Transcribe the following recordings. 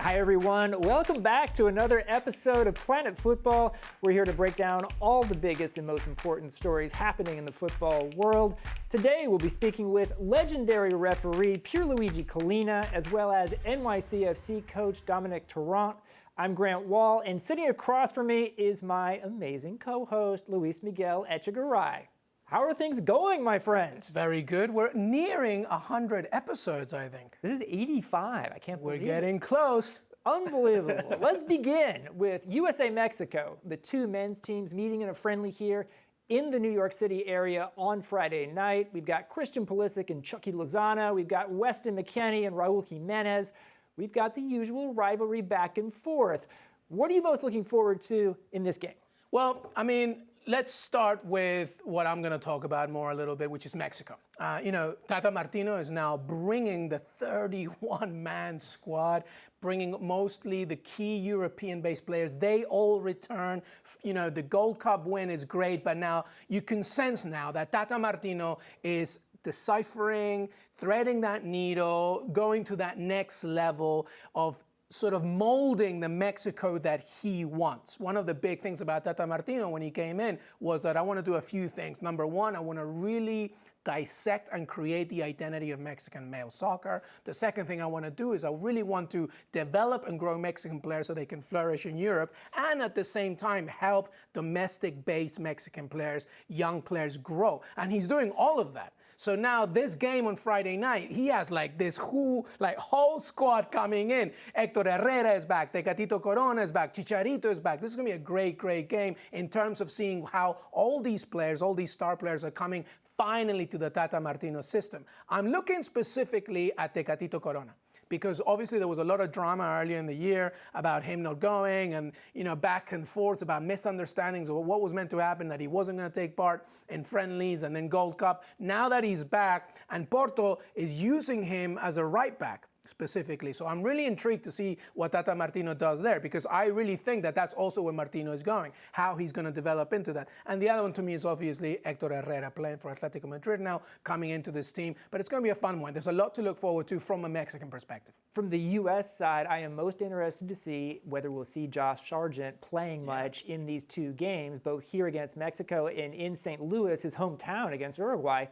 Hi everyone, welcome back to another episode of Planet Futbol. We're here to break down all the biggest and most important stories happening in the football world. Today we'll be speaking with legendary referee Pierluigi Collina, as well as NYCFC coach Dominic Torrent. I'm Grant Wahl, and sitting across from me is my amazing co-host Luis Miguel Echegaray. How are things going, my friend? Very good. We're nearing 100 episodes, I think. This is 85. I can't believe it. We're getting close. Unbelievable. Let's begin with USA Mexico, the two men's teams meeting in a friendly here in the New York City area on Friday night. We've got Christian Pulisic and Chucky Lozano. We've got Weston McKennie and Raul Jimenez. We've got the usual rivalry back and forth. What are you most looking forward to in this game? Well, let's start with what I'm going to talk about more a little bit, which is Mexico. Tata Martino is now bringing the 31-man squad, bringing mostly the key European-based players. They all return. The Gold Cup win is great, but now you can sense now that Tata Martino is deciphering, threading that needle, going to that next level of sort of molding the Mexico that he wants. One of the big things about Tata Martino when he came in was that I want to do a few things. Number one, I want to really dissect and create the identity of Mexican male soccer. The second thing I want to do is I really want to develop and grow Mexican players so they can flourish in Europe, and at the same time help domestic-based Mexican players, young players grow. And he's doing all of that. So now this game on Friday night, he has this whole squad coming in. Héctor Herrera is back, Tecatito Corona is back, Chicharito is back. This is going to be a great, great game in terms of seeing how all these players, all these star players are coming finally to the Tata Martino system. I'm looking specifically at Tecatito Corona, because obviously there was a lot of drama earlier in the year about him not going and, back and forth about misunderstandings of what was meant to happen, that he wasn't going to take part in friendlies and then Gold Cup. Now that he's back, and Porto is using him as a right back specifically. So I'm really intrigued to see what Tata Martino does there, because I really think that that's also where Martino is going, how he's going to develop into that. And the other one to me is obviously Héctor Herrera playing for Atletico Madrid now, coming into this team. But it's going to be a fun one. There's a lot to look forward to from a Mexican perspective. From the U.S. side, I am most interested to see whether we'll see Josh Sargent playing much in these two games, both here against Mexico and in St. Louis, his hometown, against Uruguay.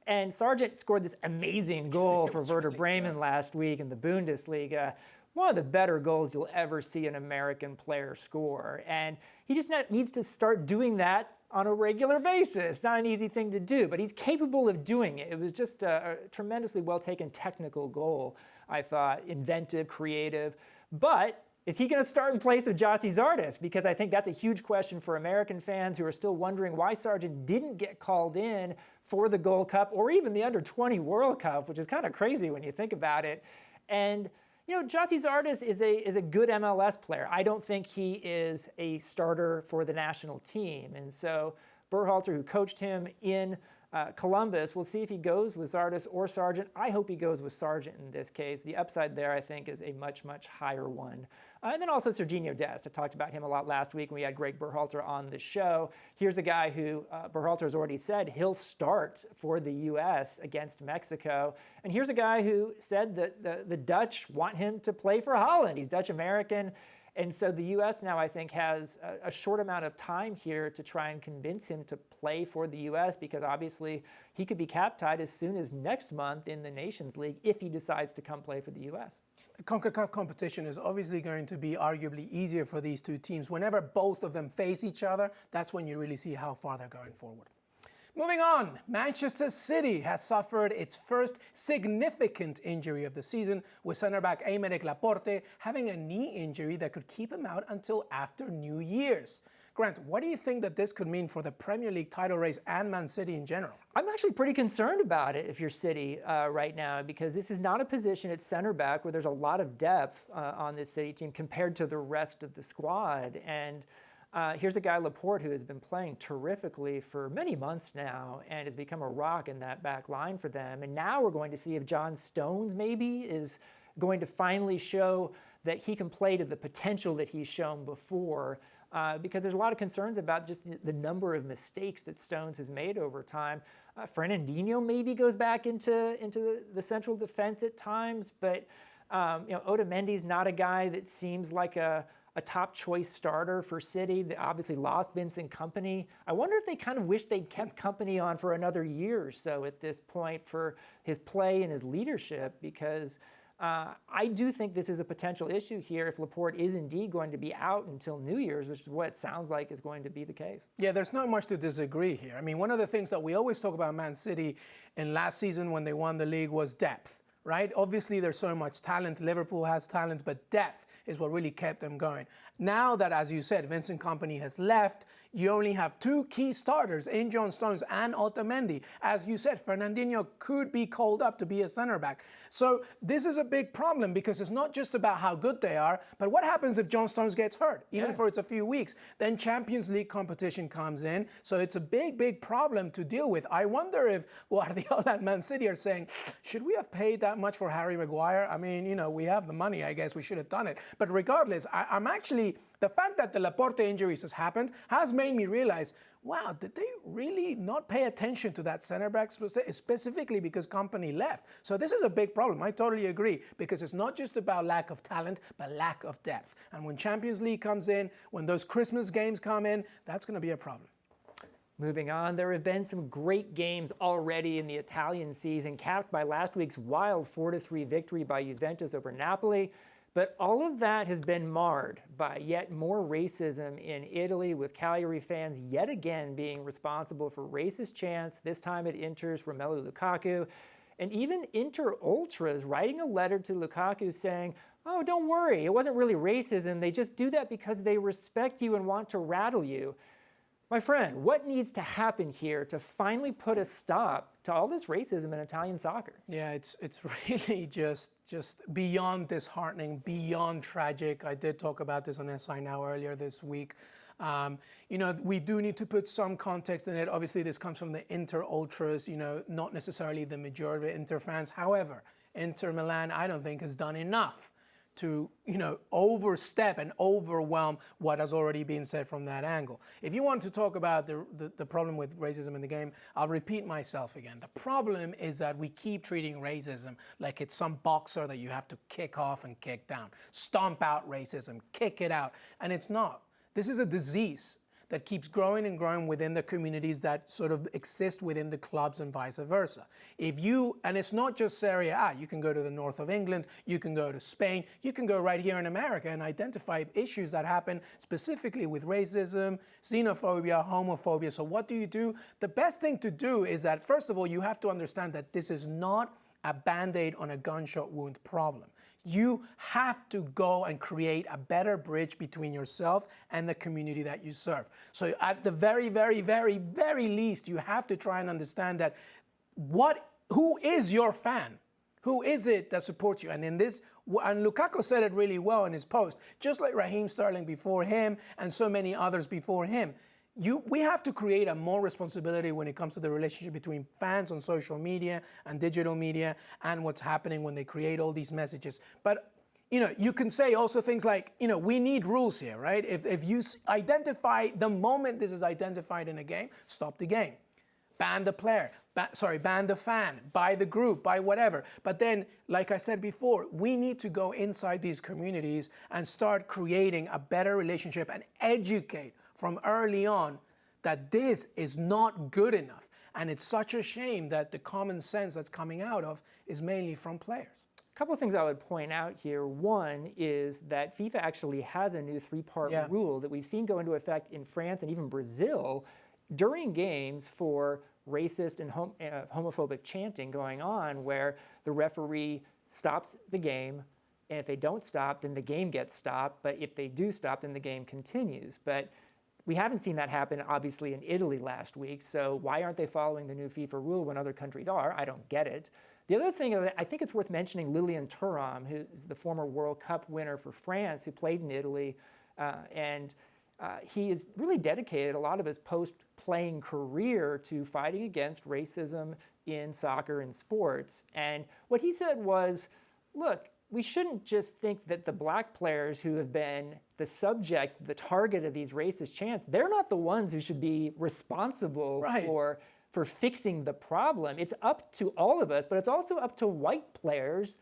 And Sargent scored this amazing goal for Werder Bremen last week in the Bundesliga. One of the better goals you'll ever see an American player score. And he just needs to start doing that on a regular basis. Not an easy thing to do, but he's capable of doing it. It was just a tremendously well-taken technical goal, I thought. Inventive, creative. But is he going to start in place of Gyasi Zardes? Because I think that's a huge question for American fans who are still wondering why Sargent didn't get called in for the Gold Cup or even the Under-20 World Cup, which is kind of crazy when you think about it. And, Gyasi Zardes is a good MLS player. I don't think he is a starter for the national team. And so Berhalter, who coached him in Columbus, we'll see if he goes with Zardes or Sargent. I hope he goes with Sargent in this case. The upside there, I think, is a much, much higher one. And then also Serginho Dest. I talked about him a lot last week when we had Greg Berhalter on the show. Here's a guy who Berhalter has already said he'll start for the U.S. against Mexico. And here's a guy who said that the Dutch want him to play for Holland. He's Dutch-American. And so the U.S. now, I think, has a short amount of time here to try and convince him to play for the U.S. because obviously he could be cap-tied as soon as next month in the Nations League if he decides to come play for the U.S. The CONCACAF competition is obviously going to be arguably easier for these two teams. Whenever both of them face each other, that's when you really see how far they're going forward. Moving on, Manchester City has suffered its first significant injury of the season, with center-back Aymeric Laporte having a knee injury that could keep him out until after New Year's. Grant, what do you think that this could mean for the Premier League title race and Man City in general? I'm actually pretty concerned about it if you're City right now, because this is not a position at center back where there's a lot of depth on this City team compared to the rest of the squad. And here's a guy, Laporte, who has been playing terrifically for many months now and has become a rock in that back line for them. And now we're going to see if John Stones maybe is going to finally show that he can play to the potential that he's shown before. Because there's a lot of concerns about just the number of mistakes that Stones has made over time. Fernandinho maybe goes back into the central defense at times, but Otamendi's not a guy that seems like a top choice starter for City. They obviously lost Vincent Kompany. I wonder if they kind of wish they'd kept Kompany on for another year or so at this point for his play and his leadership, because I do think this is a potential issue here if Laporte is indeed going to be out until New Year's, which is what it sounds like is going to be the case. Yeah, there's not much to disagree here. I mean, one of the things that we always talk about Man City in last season when they won the league was depth, right? Obviously, there's so much talent. Liverpool has talent, but depth is what really kept them going. Now that, as you said, Vincent Kompany has left, you only have two key starters in John Stones and Otamendi. As you said, Fernandinho could be called up to be a center back. So this is a big problem because it's not just about how good they are, but what happens if John Stones gets hurt, even for it's a few weeks? Then Champions League competition comes in. So it's a big, big problem to deal with. I wonder if Guardiola and Man City are saying, should we have paid that much for Harry Maguire? I mean, we have the money, I guess we should have done it. But regardless, I'm actually, the fact that the Laporte injuries has happened has made me realize, wow, did they really not pay attention to that center back specifically because Kompany left? So this is a big problem. I totally agree, because it's not just about lack of talent, but lack of depth. And when Champions League comes in, when those Christmas games come in, that's going to be a problem. Moving on, there have been some great games already in the Italian season, capped by last week's wild 4-3 victory by Juventus over Napoli. But all of that has been marred by yet more racism in Italy, with Cagliari fans yet again being responsible for racist chants, this time at Inter's Romelu Lukaku. And even Inter ultras writing a letter to Lukaku saying, oh, don't worry, it wasn't really racism. They just do that because they respect you and want to rattle you. My friend, what needs to happen here to finally put a stop to all this racism in Italian soccer? Yeah, it's really just beyond disheartening, beyond tragic. I did talk about this on SI Now earlier this week. We do need to put some context in it. Obviously, this comes from the Inter ultras, not necessarily the majority of Inter fans. However, Inter Milan, I don't think, has done enough to, overstep and overwhelm what has already been said from that angle. If you want to talk about the problem with racism in the game, I'll repeat myself again. The problem is that we keep treating racism like it's some boxer that you have to kick off and kick down. Stomp out racism, kick it out. And it's not. This is a disease that keeps growing and growing within the communities that sort of exist within the clubs and vice versa. And it's not just Serie A, you can go to the north of England, you can go to Spain, you can go right here in America and identify issues that happen specifically with racism, xenophobia, homophobia. So what do? The best thing to do is that, first of all, you have to understand that this is not a Band-Aid on a gunshot wound problem. You have to go and create a better bridge between yourself and the community that you serve. So at the very, very, very, very least, you have to try and understand that who is your fan? Who is it that supports you? And and Lukaku said it really well in his post, just like Raheem Sterling before him and so many others before him. We have to create a more responsibility when it comes to the relationship between fans on social media and digital media and what's happening when they create all these messages. But, you can say also things like, we need rules here, right? If you identify, the moment this is identified in a game, stop the game. Ban the player, ban the fan, buy the group, buy whatever. But then, like I said before, we need to go inside these communities and start creating a better relationship and educate from early on that this is not good enough. And it's such a shame that the common sense that's coming out of is mainly from players. A couple of things I would point out here. One is that FIFA actually has a new three-part rule that we've seen go into effect in France and even Brazil during games for racist and homophobic chanting going on, where the referee stops the game, and if they don't stop, then the game gets stopped. But if they do stop, then the game continues. But we haven't seen that happen, obviously, in Italy last week. So why aren't they following the new FIFA rule when other countries are? I don't get it. The other thing, I think it's worth mentioning Lilian Thuram, who's the former World Cup winner for France, who played in Italy. He has really dedicated a lot of his post-playing career to fighting against racism in soccer and sports. And what he said was, look, we shouldn't just think that the black players who have been the subject, the target of these racist chants, they're not the ones who should be responsible for fixing the problem. It's up to all of us, but it's also up to white players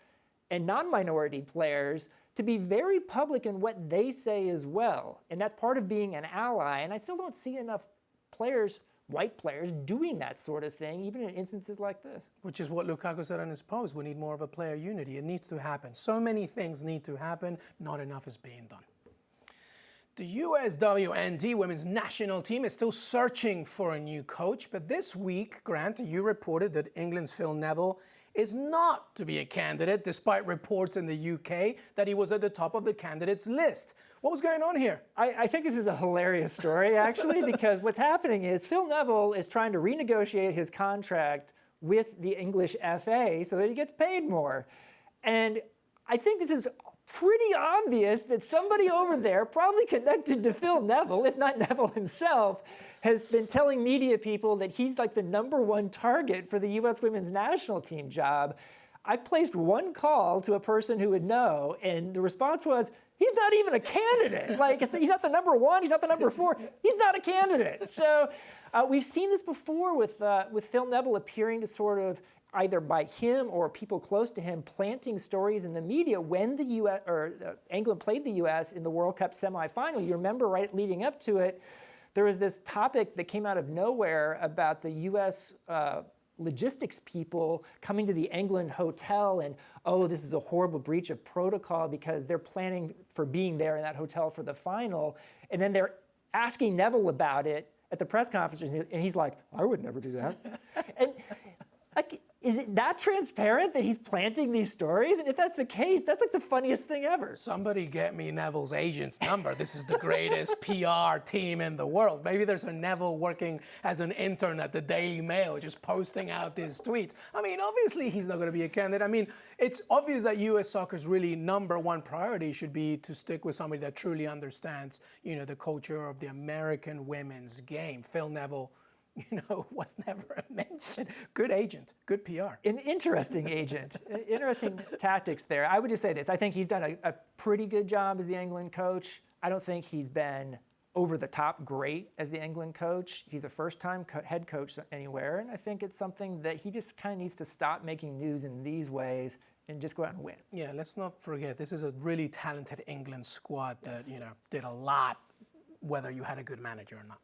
and non-minority players to be very public in what they say as well. And that's part of being an ally. And I still don't see enough players, white players, doing that sort of thing, even in instances like this. Which is what Lukaku said on his post. We need more of a player unity. It needs to happen. So many things need to happen. Not enough is being done. The USWNT women's national team is still searching for a new coach, but this week, Grant, you reported that England's Phil Neville is not to be a candidate, despite reports in the UK that he was at the top of the candidates list. What was going on here? I think this is a hilarious story, actually, because what's happening is Phil Neville is trying to renegotiate his contract with the English FA so that he gets paid more. And I think this is pretty obvious that somebody over there, probably connected to Phil Neville, if not Neville himself, has been telling media people that he's like the #1 target for the U.S. women's national team job. I placed one call to a person who would know, and the response was, he's not even a candidate. Like, he's not the #1, he's not the #4, he's not a candidate. So we've seen this before with Phil Neville appearing to sort of, either by him or people close to him, planting stories in the media when the U.S. or England played the U.S. in the World Cup semifinal. You remember, right leading up to it, there was this topic that came out of nowhere about the U.S. Logistics people coming to the England hotel and, oh, this is a horrible breach of protocol because they're planning for being there in that hotel for the final. And then they're asking Neville about it at the press conference, and he's like, I would never do that. And like, is it that transparent that he's planting these stories? And if that's the case, that's like the funniest thing ever. Somebody get me Neville's agent's number. This is the greatest PR team in the world. Maybe there's a Neville working as an intern at the Daily Mail, just posting out these tweets. I mean, obviously he's not going to be a candidate. I mean, it's obvious that U.S. soccer's really #1 priority should be to stick with somebody that truly understands, you know, the culture of the American women's game. Phil Neville, you know, was never mentioned. Good agent, good PR. An interesting agent, interesting tactics there. I would just say this. I think he's done a pretty good job as the England coach. I don't think he's been over the top great as the England coach. He's a first-time head coach anywhere, and I think it's something that he just kind of needs to stop making news in these ways and just go out and win. Yeah, let's not forget, this is a really talented England squad that, you know, did a lot, whether you had a good manager or not.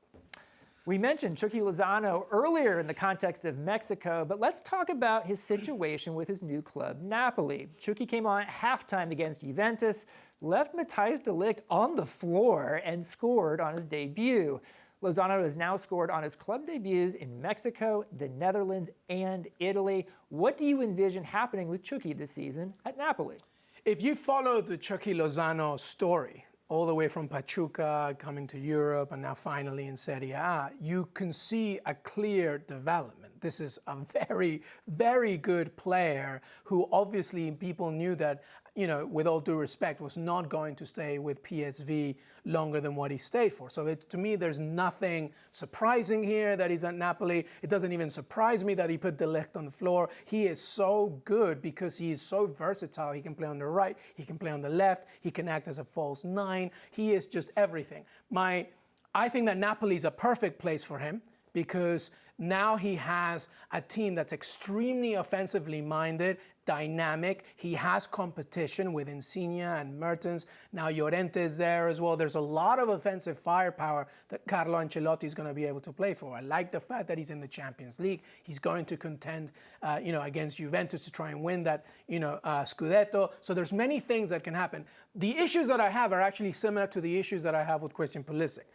We mentioned Chucky Lozano earlier in the context of Mexico, but let's talk about his situation with his new club, Napoli. Chucky came on at halftime against Juventus, left Matthijs de Ligt on the floor, and scored on his debut. Lozano has now scored on his club debuts in Mexico, the Netherlands, and Italy. What do you envision happening with Chucky this season at Napoli? If you follow the Chucky Lozano story, all the way from Pachuca, coming to Europe, and now finally in Serie A, you can see a clear development. This is a very, very good player who obviously people knew that, you know, with all due respect, was not going to stay with PSV longer than what he stayed for. So to me, there's nothing surprising here that he's at Napoli. It doesn't even surprise me that he put de Ligt on the floor. He is so good because he is so versatile. He can play on the right, he can play on the left, he can act as a false nine. He is just everything. I think that Napoli is a perfect place for him because now he has a team that's extremely offensively minded, dynamic. He has competition with Insigne and Mertens. Now Llorente is there as well. There's a lot of offensive firepower that Carlo Ancelotti is going to be able to play for. I like the fact that he's in the Champions League. He's going to contend, against Juventus to try and win that, Scudetto. So there's many things that can happen. The issues that I have are actually similar to the issues that I have with Christian Pulisic.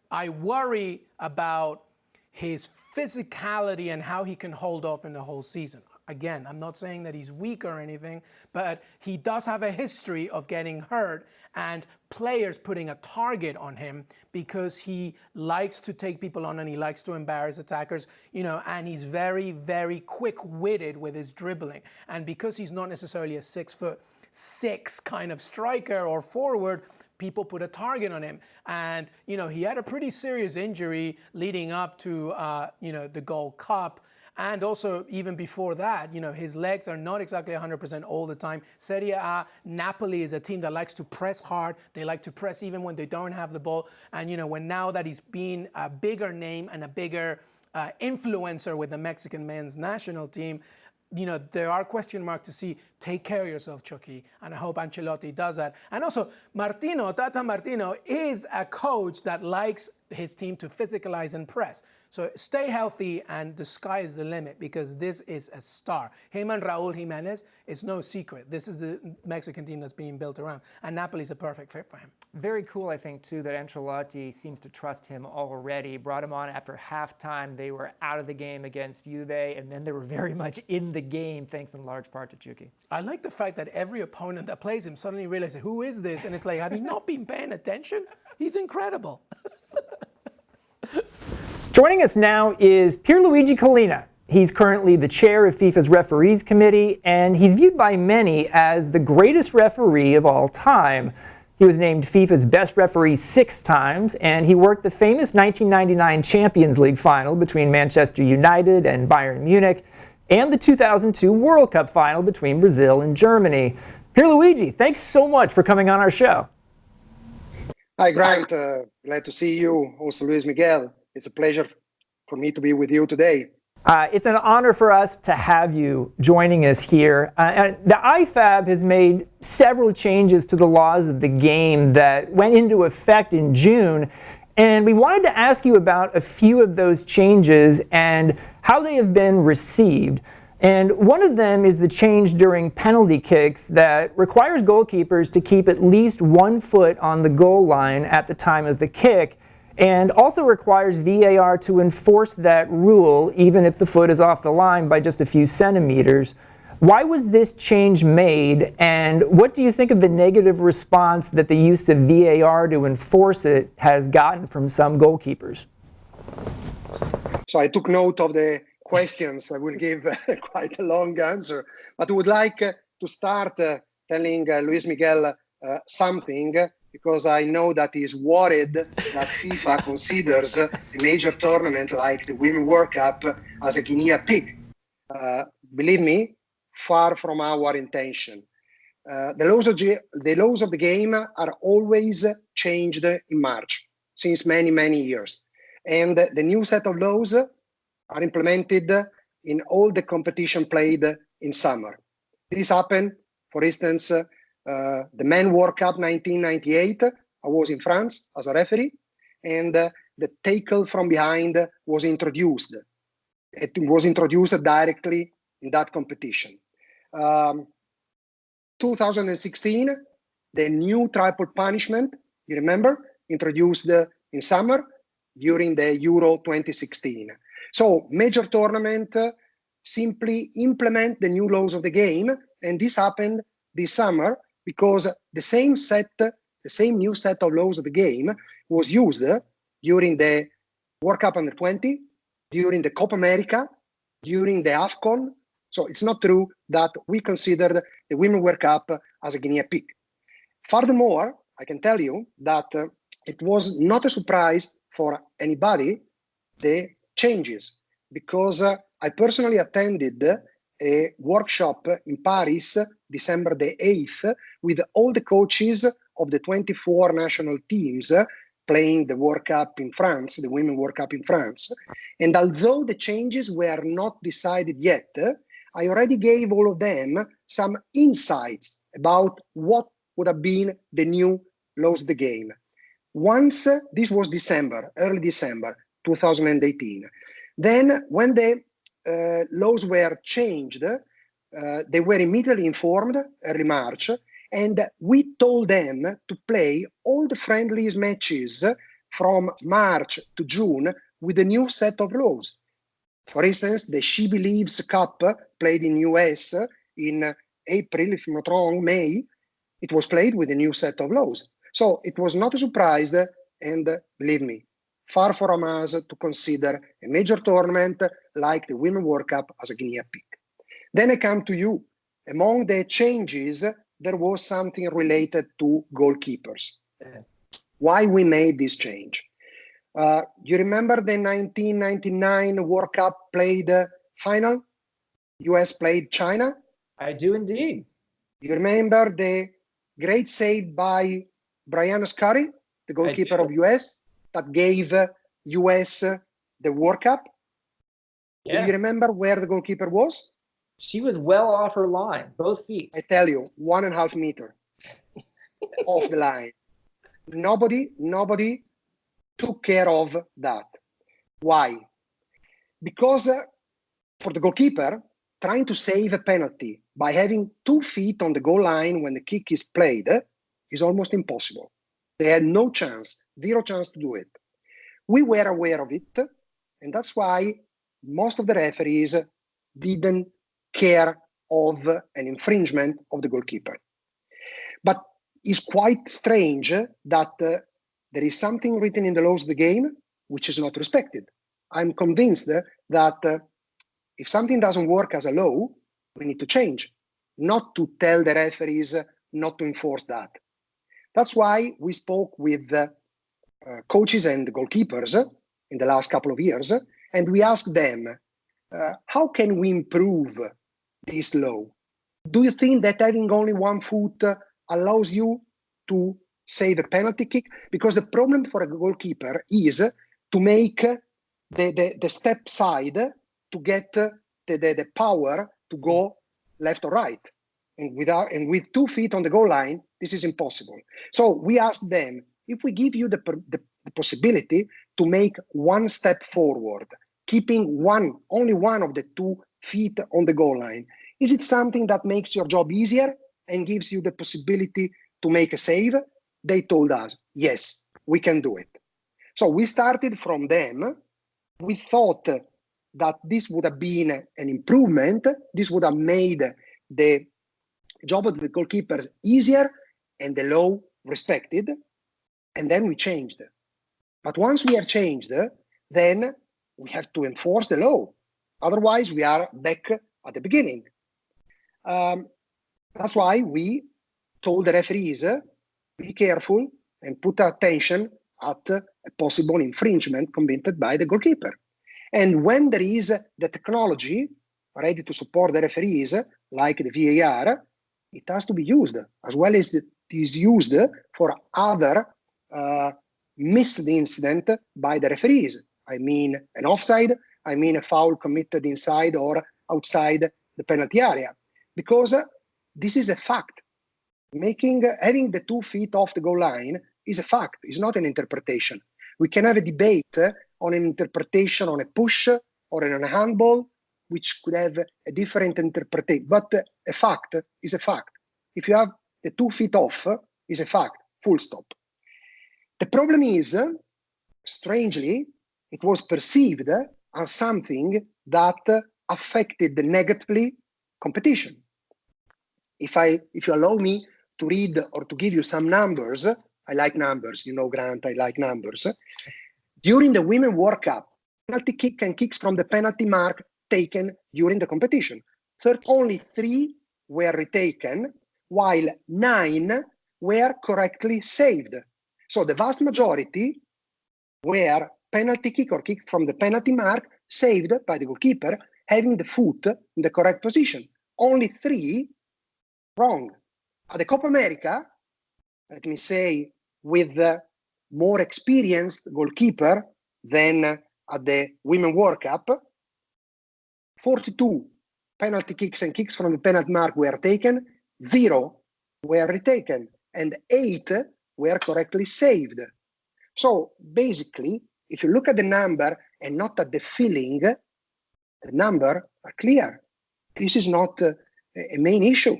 I worry about his physicality and how he can hold off in the whole season. Again, I'm not saying that he's weak or anything, but he does have a history of getting hurt and players putting a target on him because he likes to take people on and he likes to embarrass attackers, and he's very, very quick-witted with his dribbling. And because he's not necessarily a 6'6" kind of striker or forward, people put a target on him. And, he had a pretty serious injury leading up to, the Gold Cup. And also, even before that, his legs are not exactly 100% all the time. Serie A, Napoli is a team that likes to press hard. They like to press even when they don't have the ball. And, when now that he's been a bigger name and a bigger influencer with the Mexican men's national team, there are question marks to see. Take care of yourself, Chucky, and I hope Ancelotti does that. And also, Tata Martino is a coach that likes his team to physicalize and press. So stay healthy, and the sky is the limit, because this is a star. Him and Raul Jimenez is no secret. This is the Mexican team that's being built around, and Napoli's a perfect fit for him. Very cool, I think, too, that Ancelotti seems to trust him already. Brought him on after halftime. They were out of the game against Juve, and then they were very much in the game, thanks in large part to Chucky. I like the fact that every opponent that plays him suddenly realizes, who is this? And it's like, have you not been paying attention? He's incredible. Joining us now is Pierluigi Collina. He's currently the chair of FIFA's referees committee, and he's viewed by many as the greatest referee of all time. He was named FIFA's best referee 6 times, and he worked the famous 1999 Champions League final between Manchester United and Bayern Munich, and the 2002 World Cup final between Brazil and Germany. Pierluigi, thanks so much for coming on our show. Hi, Grant. Glad to see you. Also, Luis Miguel. It's a pleasure for me to be with you today. It's an honor for us to have you joining us here. And the IFAB has made several changes to the laws of the game that went into effect in June. And we wanted to ask you about a few of those changes and how they have been received. And one of them is the change during penalty kicks that requires goalkeepers to keep at least 1 foot on the goal line at the time of the kick, and also requires VAR to enforce that rule even if the foot is off the line by just a few centimeters. Why was this change made, and what do you think of the negative response that the use of VAR to enforce it has gotten from some goalkeepers? So I took note of the questions. I will give quite a long answer, but I would like to start telling Luis Miguel something, because I know that he's worried that FIFA considers a major tournament like the Women's World Cup as a guinea pig. Believe me, far from our intention. The laws of the game are always changed in March, since many, many years. And the new set of laws are implemented in all the competition played in summer. This happened, for instance, the Men World Cup 1998, I was in France as a referee, and the tackle from behind was introduced. It was introduced directly in that competition. 2016, the new triple punishment, you remember, introduced in summer during the Euro 2016. So major tournament simply implement the new laws of the game, and this happened this summer because the same new set of laws of the game was used during the World Cup Under 20, during the Copa America, during the AFCON. So it's not true that we considered the Women's World Cup as a guinea pig. Furthermore, I can tell you that it was not a surprise for anybody, the changes, because I personally attended a workshop in Paris, December the 8th, with all the coaches of the 24 national teams playing the World Cup in France, the Women's World Cup in France. And although the changes were not decided yet, I already gave all of them some insights about what would have been the new laws of the game. Once, this was December, early December 2018. Then when the laws were changed, they were immediately informed, early March, and we told them to play all the friendlies matches from March to June with a new set of laws. For instance, the She Believes Cup played in US in April, if I'm not wrong, May, it was played with a new set of laws. So it was not a surprise, and believe me, far from us to consider a major tournament like the Women's World Cup as a guinea pig. Then I come to you. Among the changes, there was something related to goalkeepers. Why we made this change? You remember the 1999 World Cup played final? US played China? I do indeed. You remember the great save by Brian Scurry, the goalkeeper of US, that gave US the World Cup? Yeah. Do you remember where the goalkeeper was? She was well off her line, both feet. I tell you, 1.5 meter off the line. Nobody took care of that. Why? Because for the goalkeeper, trying to save a penalty by having 2 feet on the goal line when the kick is played is almost impossible. They had no chance, 0 chance to do it. We were aware of it, and that's why most of the referees didn't care of an infringement of the goalkeeper. But it's quite strange that there is something written in the laws of the game which is not respected. I'm convinced that if something doesn't work as a law, we need to change, not to tell the referees not to enforce that. That's why we spoke with coaches and goalkeepers in the last couple of years, and we asked them, how can we improve this law? Do you think that having only 1 foot allows you to save a penalty kick? Because the problem for a goalkeeper is to make the step side to get the power to go left or right. And with 2 feet on the goal line, this is impossible. So we asked them, if we give you the possibility to make 1 step forward, keeping only one of the 2 feet on the goal line, is it something that makes your job easier and gives you the possibility to make a save? They told us, yes, we can do it. So we started from them. We thought that this would have been an improvement. This would have made the job of the goalkeepers easier and the law respected. And then we changed. But once we have changed, then we have to enforce the law. Otherwise, we are back at the beginning. That's why we told the referees, be careful and put attention at a possible infringement committed by the goalkeeper. And when there is the technology ready to support the referees, like the VAR, it has to be used, as well as it is used for other missed incident by the referees. I mean an offside, I mean a foul committed inside or outside the penalty area. Because this is a fact. Having the 2 feet off the goal line is a fact, it's not an interpretation. We can have a debate on an interpretation on a push or on a handball, which could have a different interpretation, but a fact is a fact. If you have the 2 feet off, is a fact, full stop. The problem is, strangely, it was perceived as something that affected negatively competition. If you allow me to read or to give you some numbers, I like numbers, you know, Grant, I like numbers. During the Women's World Cup, penalty kick and kicks from the penalty mark taken during the competition. Only 3 were retaken, while 9 were correctly saved. So the vast majority were penalty kick or kick from the penalty mark saved by the goalkeeper, having the foot in the correct position. Only 3 wrong. At the Copa America, let me say, with more experienced goalkeeper than at the Women's World Cup, 42 penalty kicks and kicks from the penalty mark were taken, 0 were retaken, and 8 were correctly saved. So basically, if you look at the number and not at the feeling, the number are clear. This is not a main issue.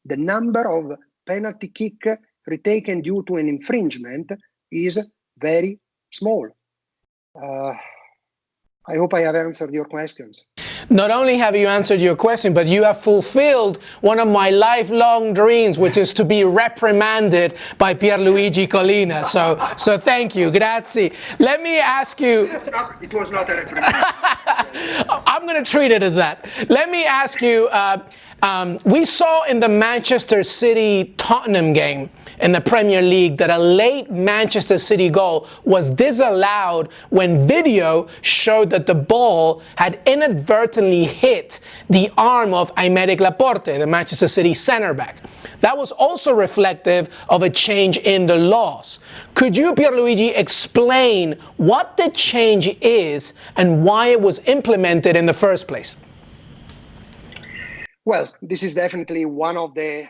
The number of penalty kick retaken due to an infringement is very small. I hope I have answered your questions. Not only have you answered your question, but you have fulfilled one of my lifelong dreams, which is to be reprimanded by Pierluigi Collina. So thank you, grazie. Let me ask you... It was not a reprimand. I'm going to treat it as that. Let me ask you, we saw in the Manchester City-Tottenham game in the Premier League that a late Manchester City goal was disallowed when video showed that the ball had inadvertently hit the arm of Aymeric Laporte, the Manchester City centre-back. That was also reflective of a change in the laws. Could you, Pierluigi, explain what the change is and why it was implemented in the first place? Well, this is definitely one of the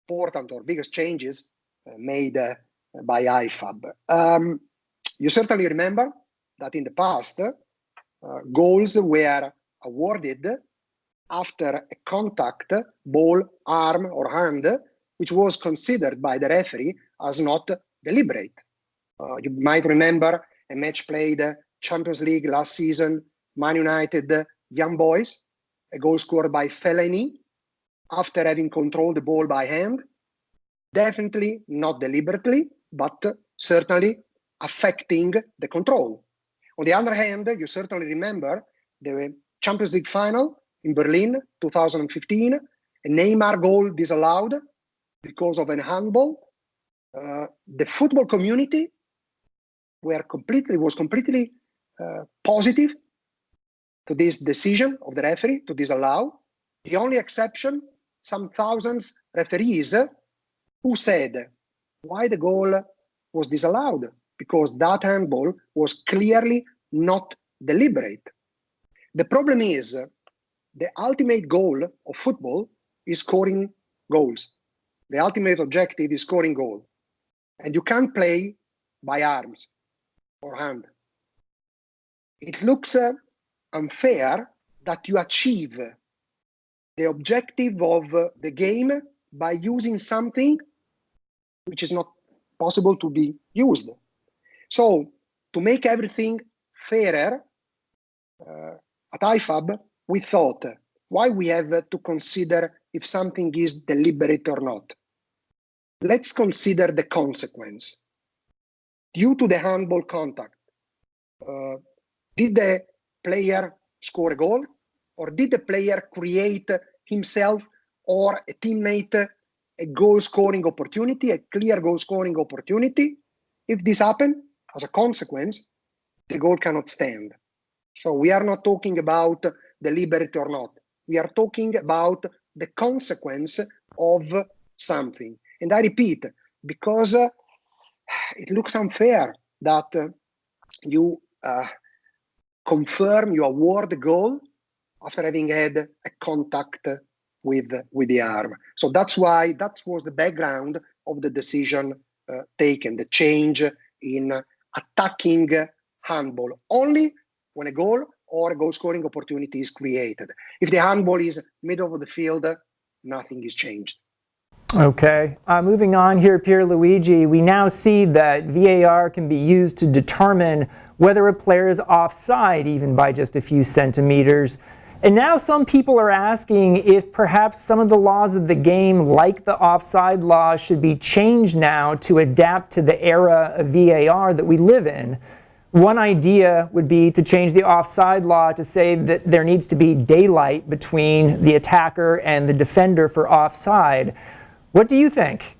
important or biggest changes made by IFAB. You certainly remember that in the past, goals were awarded after a contact, ball, arm, or hand, which was considered by the referee as not deliberate. You might remember a match played Champions League last season, Man United, Young Boys, a goal scored by Fellaini after having controlled the ball by hand. Definitely not deliberately, but certainly affecting the control. On the other hand, you certainly remember the Champions League final in Berlin, 2015, a Neymar goal disallowed because of a handball. The football community was completely positive to this decision of the referee to disallow. The only exception, some thousands referees who said why the goal was disallowed, because that handball was clearly not deliberate. The problem is the ultimate goal of football is scoring goals. The ultimate objective is scoring goal. And you can't play by arms or hand. It looks unfair that you achieve the objective of the game by using something which is not possible to be used. So, to make everything fairer, at IFAB, we thought, why we have to consider if something is deliberate or not? Let's consider the consequence. Due to the handball contact, did the player score a goal? Or did the player create himself or a teammate a goal-scoring opportunity, a clear goal-scoring opportunity? If this happened, as a consequence, the goal cannot stand. So we are not talking about deliberate or not. We are talking about the consequence of something. And I repeat, because it looks unfair that you confirm, you award the goal after having had a contact with the arm. So that's why that was the background of the decision taken, the change in attacking handball only when a goal or a goal-scoring opportunity is created. If the handball is middle of the field, nothing is changed. Okay, moving on here, Pierluigi, we now see that VAR can be used to determine whether a player is offside, even by just a few centimeters. And now some people are asking if perhaps some of the laws of the game, like the offside law, should be changed now to adapt to the era of VAR that we live in. One idea would be to change the offside law to say that there needs to be daylight between the attacker and the defender for offside. What do you think?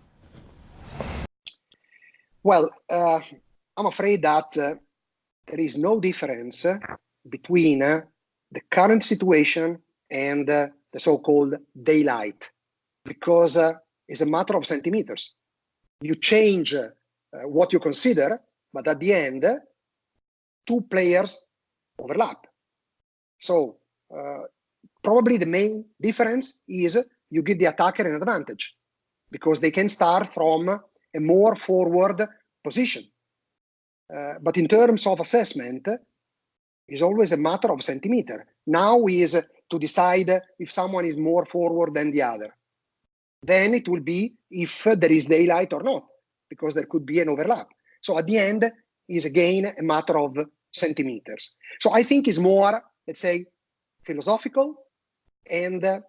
Well, I'm afraid that there is no difference between the current situation and the so-called daylight, because it's a matter of centimeters. You change what you consider, but at the end, two players overlap. So probably the main difference is you give the attacker an advantage, because they can start from a more forward position. But in terms of assessment, it's always a matter of centimeter. Now is to decide if someone is more forward than the other. Then it will be if there is daylight or not, because there could be an overlap. So at the end is again a matter of centimeters. So I think it's more, let's say, philosophical and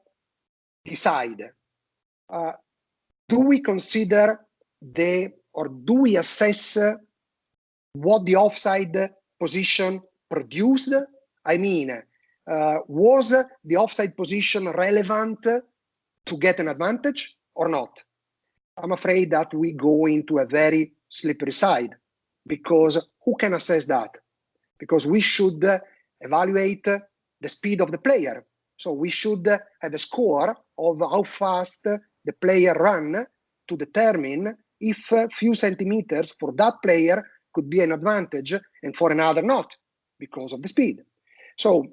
decide. Do we consider or do we assess what the offside position produced? I mean, was the offside position relevant to get an advantage or not? I'm afraid that we go into a very slippery side, because who can assess that? Because we should evaluate the speed of the player. So we should have a score of how fast the player ran to determine if a few centimeters for that player could be an advantage and for another not, because of the speed. So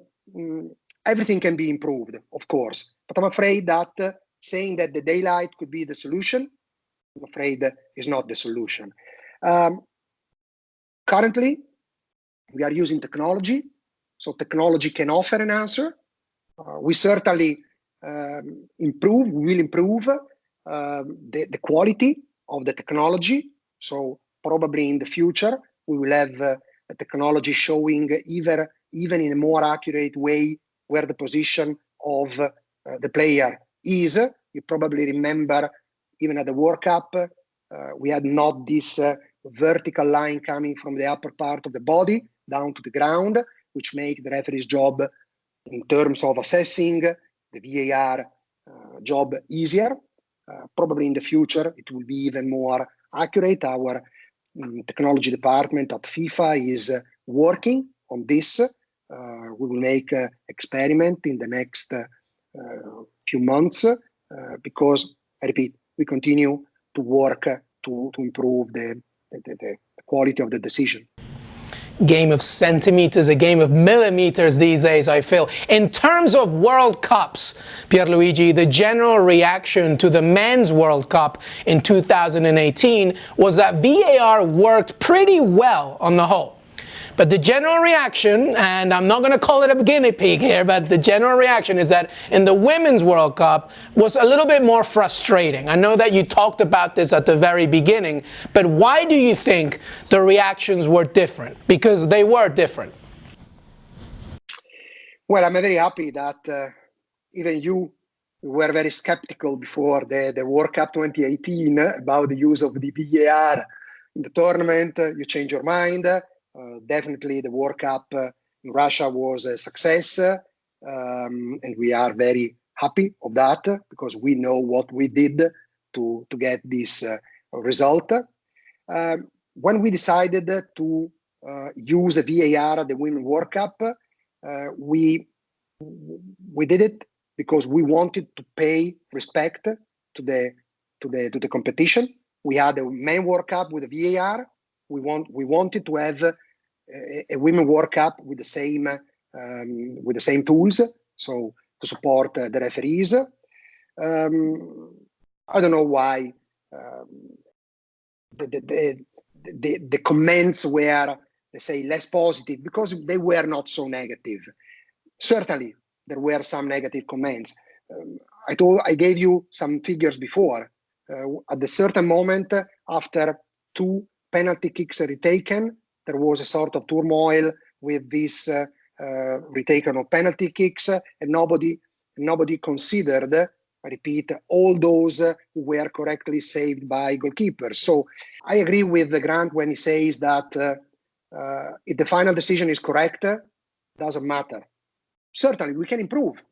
everything can be improved, of course, but I'm afraid that saying that the daylight could be the solution, I'm afraid is not the solution. Currently, we are using technology, so technology can offer an answer. We certainly will improve the quality of the technology. So probably in the future, we will have a technology showing even in a more accurate way where the position of the player is. You probably remember even at the World Cup, we had not this vertical line coming from the upper part of the body down to the ground, which make the referee's job in terms of assessing the VAR job easier. Probably in the future, it will be even more accurate. Our technology department at FIFA is working on this. We will make an experiment in the next few months because, I repeat, we continue to work to improve the quality of the decision. Game of centimeters, a game of millimeters these days, I feel. In terms of World Cups, Pierluigi, the general reaction to the Men's World Cup in 2018 was that VAR worked pretty well on the whole. But the general reaction, and I'm not going to call it a guinea pig here, but the general reaction is that in the Women's World Cup was a little bit more frustrating. I know that you talked about this at the very beginning, but why do you think the reactions were different? Because they were different. Well, I'm very happy that even you were very skeptical before the World Cup 2018 about the use of the VAR in the tournament. You changed your mind. Definitely the World Cup in Russia was a success, and we are very happy of that because we know what we did to get this result. When we decided to use the VAR at the Women's World Cup, we did it because we wanted to pay respect to the competition. We had a Men's World Cup with the VAR. We wanted to have a Women's World Cup with the same tools, so to support the referees. I don't know why the comments were, let's say, less positive because they were not so negative. Certainly, there were some negative comments. I gave you some figures before. At a certain moment, after 2 penalty kicks retaken, there was a sort of turmoil with this retaken of penalty kicks, and nobody considered, I repeat, all those who were correctly saved by goalkeepers. So I agree with Grant when he says that if the final decision is correct, doesn't matter. Certainly, we can improve.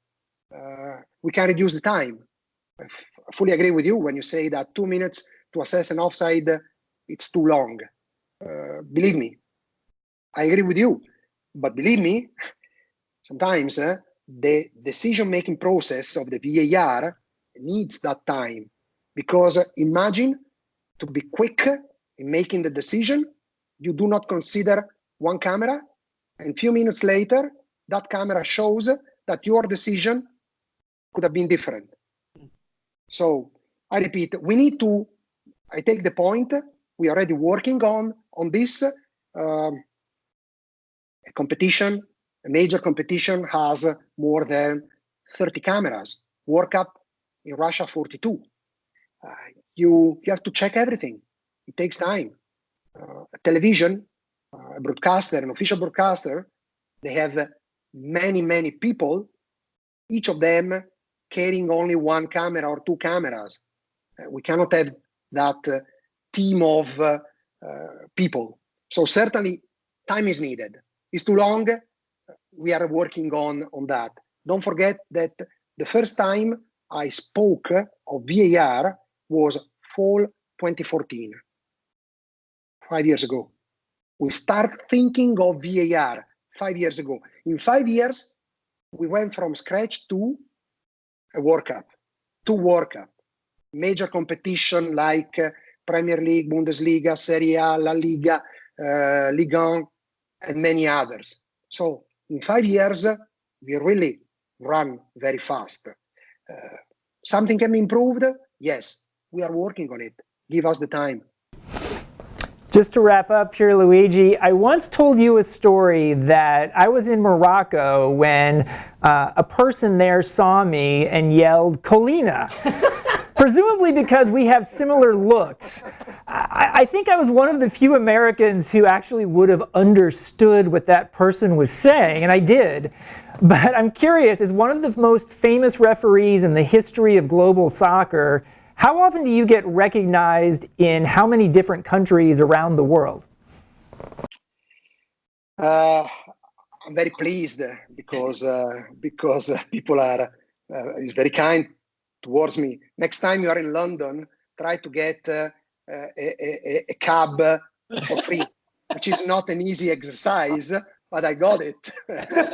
We can reduce the time. I fully agree with you when you say that 2 minutes to assess an offside, it's too long. Believe me, I agree with you. But believe me, sometimes the decision-making process of the VAR needs that time. Because imagine to be quick in making the decision, you do not consider one camera, and a few minutes later, that camera shows that your decision could have been different. So I repeat, I take the point, we are already working on this. A major competition has more than 30 cameras. World Cup in Russia, 42. You have to check everything. It takes time. Television, a broadcaster, an official broadcaster, they have many people, each of them carrying only one camera or 2 cameras. We cannot have that team of people. So certainly time is needed. It's too long. We are working on that. Don't forget that the first time I spoke of VAR was fall 2014, 5 years ago. We start thinking of VAR 5 years ago. In 5 years, we went from scratch to a World Cup, 2 World Cup, major competition like Premier League, Bundesliga, Serie A, La Liga, Ligue 1, and many others. So in 5 years, we really run very fast. Something can be improved? Yes, we are working on it. Give us the time. Just to wrap up, Pierluigi, I once told you a story that I was in Morocco when a person there saw me and yelled, Collina, presumably because we have similar looks. I think I was one of the few Americans who actually would have understood what that person was saying, and I did. But I'm curious, as one of the most famous referees in the history of global soccer, how often do you get recognized in how many different countries around the world? I'm very pleased because people are is very kind towards me. Next time you are in London, try to get a cab for free, which is not an easy exercise, but I got it.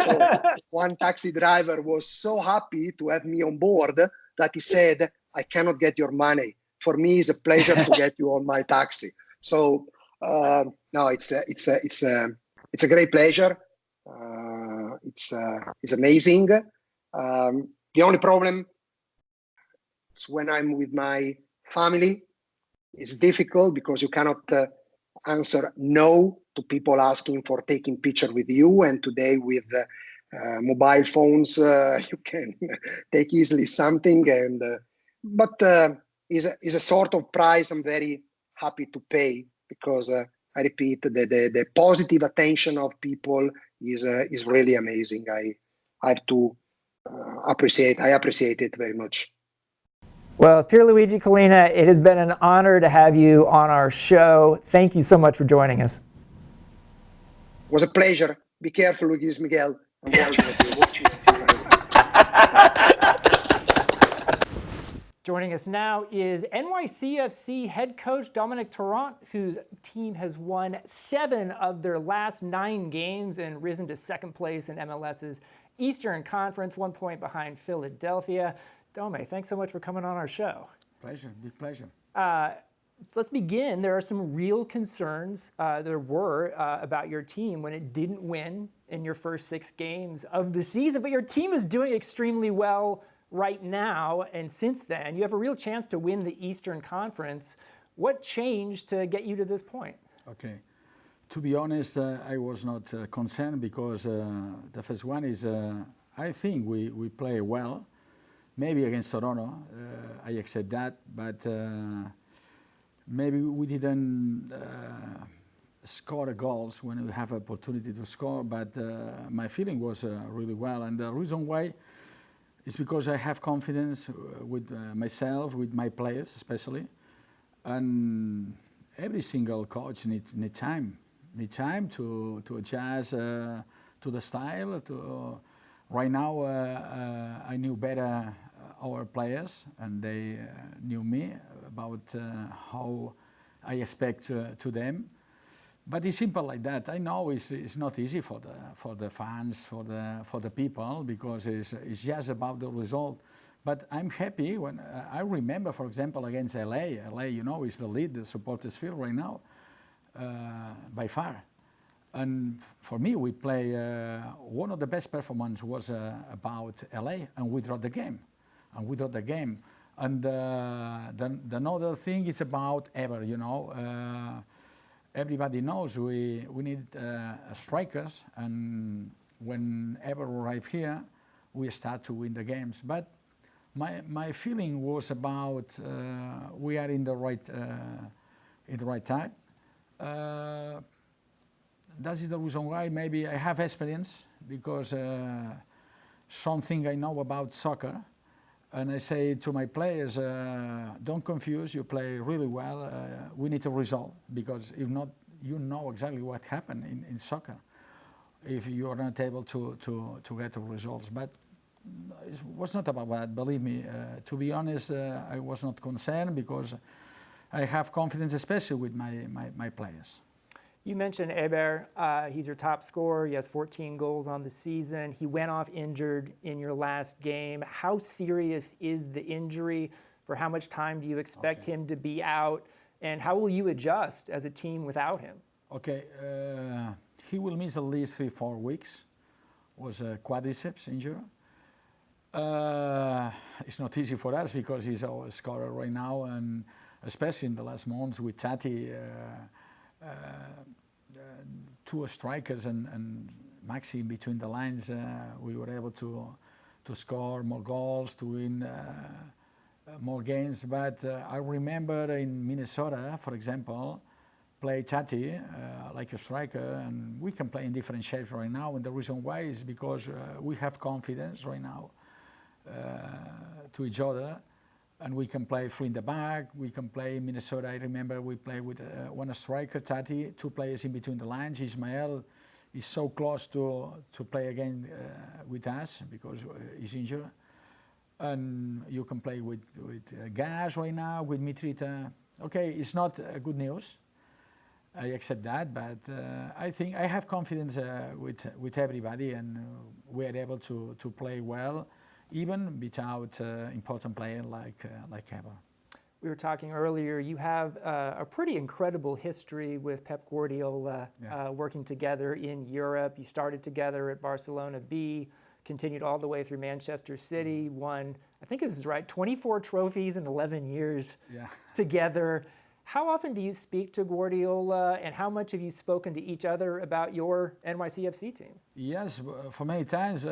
So one taxi driver was so happy to have me on board that he said, I cannot get your money. For me, it's a pleasure to get you on my taxi. So no, it's a great pleasure. It's amazing. The only problem is when I'm with my family. It's difficult because you cannot answer no to people asking for taking picture with you. And today with mobile phones, you can take easily something. And but is a sort of price I'm very happy to pay because I repeat the positive attention of people is really amazing. I have to appreciate it very much. Well, Pierluigi Collina, it has been an honor to have you on our show. Thank you so much for joining us. It was a pleasure. Be careful, Luis Miguel. I'm watching you. Joining us now is NYCFC head coach Dominic Torrent, whose team has won 7 of their last 9 games and risen to second place in MLS's Eastern Conference, 1 point behind Philadelphia. Dome, thanks so much for coming on our show. Pleasure, big pleasure. Let's begin. There are some real concerns about your team when it didn't win in your first 6 games of the season, but your team is doing extremely well right now, and since then, you have a real chance to win the Eastern Conference. What changed to get you to this point? Okay. To be honest, I was not concerned because the first one is, I think we play well. Maybe against Toronto, I accept that, but maybe we didn't score the goals when we have opportunity to score, but my feeling was really well. And the reason why is because I have confidence with myself, with my players especially, and every single coach needs time to adjust to the style. Right now, I knew better our players, and they knew me about how I expect to them. But it's simple like that. I know it's not easy for the fans, for the people, because it's just about the result. But I'm happy when I remember, for example, against LA. LA, is the lead, the supporters field right now, by far. And for me, we play, one of the best performances was about LA, and we draw the game. And the another thing is about Ever, everybody knows we need strikers, and when Ever arrive here, we start to win the games. But my feeling was about we are in the right time. That is the reason why maybe I have experience, because something I know about soccer, and I say to my players, don't confuse, you play really well, we need to resolve, because if not, you know exactly what happened in soccer if you are not able to get the results. But it was not about that, believe me. To be honest, I was not concerned because I have confidence, especially with my players. You mentioned Eber. He's your top scorer. He has 14 goals on the season. He went off injured in your last game. How serious is the injury? For how much time do you expect him to be out? And how will you adjust as a team without him? Okay, he will miss at least 3-4 weeks. Was a quadriceps injury. It's not easy for us because he's our scorer right now, and especially in the last months with Tati, two strikers and Maxi in between the lines, we were able to score more goals, to win more games. But I remember in Minnesota, for example, play Tati like a striker, and we can play in different shapes right now. And the reason why is because we have confidence right now to each other, and we can play three in the back. We can play in Minnesota. I remember we played with one striker, Tati, two players in between the lines. Ismael is so close to play again with us because he's injured. And you can play with Gas right now, with Mitrita. Okay, it's not good news. I accept that, but I think I have confidence with everybody, and we are able to play well, even without important player like Ever. We were talking earlier, you have a pretty incredible history with Pep Guardiola working together in Europe. You started together at Barcelona B, continued all the way through Manchester City, won, I think this is right, 24 trophies in 11 years together. How often do you speak to Guardiola, and how much have you spoken to each other about your NYCFC team? Yes, for many times.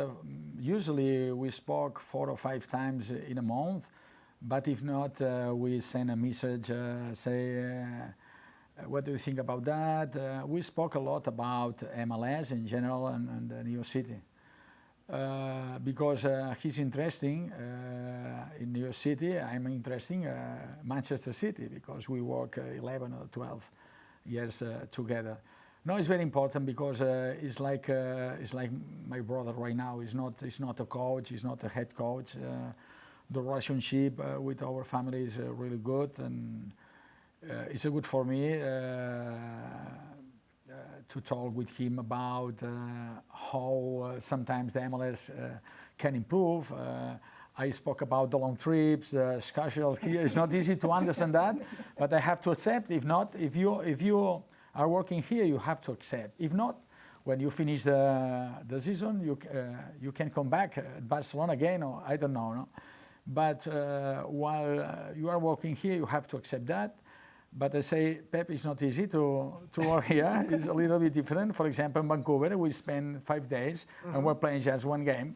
Usually we spoke 4 or 5 times in a month, but if not, we send a message, say, what do you think about that? We spoke a lot about MLS in general and New York City. Because he's interesting in New York City, I'm interesting Manchester City because we work 11 or 12 years together. No, it's very important because it's like my brother right now. He's not a coach, he's not a head coach. The relationship with our family is really good, and it's good for me to talk with him about how sometimes the MLS can improve. I spoke about the long trips, schedule here. It's not easy to understand that, but I have to accept. If not, if you are working here, you have to accept. If not, when you finish the season, you can come back at Barcelona again, or I don't know. No? But while you are working here, you have to accept that. But I say, Pep, it's not easy to work here. It's a little bit different. For example, in Vancouver, we spend 5 days and we're playing just one game.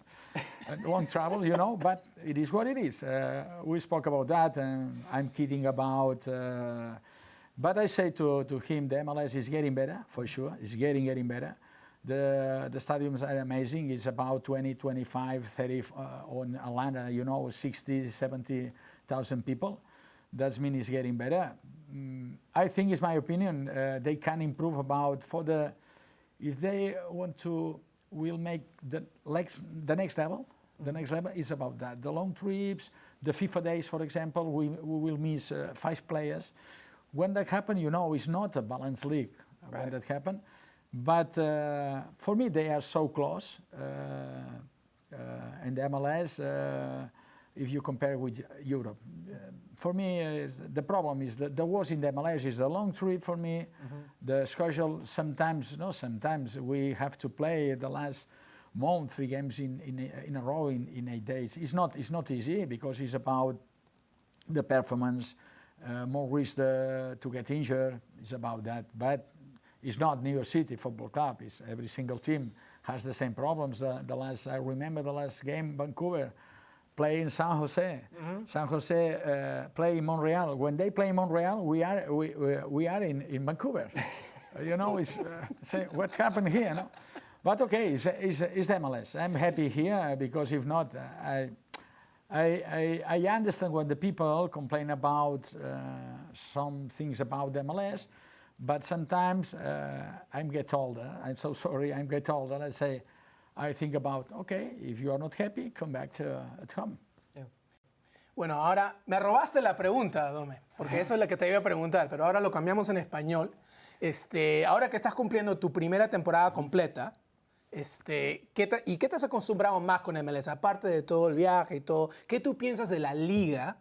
Long travels, you know, but it is what it is. We spoke about that, and I'm kidding about. But I say to him, the MLS is getting better, for sure. It's getting better. The stadiums are amazing. It's about 20, 25, 30 on Atlanta, you know, 60, 70,000 people. That means it's getting better. I think, it's my opinion, they can improve about if they want to, will make the next level. The next level is about that. The long trips, the FIFA days, for example, we will miss 5 players. When that happens, you know, it's not a balanced league when that happens. But for me, they are so close. And the MLS, if you compare with Europe. For me, the problem is that the worst in the MLS is the long trip for me. The schedule, sometimes we have to play the last month 3 games in a row in 8 days. It's not easy because it's about the performance, more risk to get injured. It's about that. But it's not New York City Football Club. It's every single team has the same problems. I remember the last game, Vancouver, play in San Jose. San Jose play in Montreal. When they play in Montreal, we are in Vancouver. You know, it's say what happened here. No? But okay, it's MLS. I'm happy here because if not, I understand when the people complain about some things about the MLS, but sometimes I get older. I'm so sorry. I get older. I say, I think about, okay, if you are not happy, come back at home. Bueno, ahora me robaste la pregunta, Dome, porque eso es lo que te iba a preguntar, pero ahora lo cambiamos en español. Ahora que estás cumpliendo tu primera temporada completa, ¿qué te has acostumbrado más con MLS? Aparte de todo el viaje y todo, ¿qué tú piensas de la liga,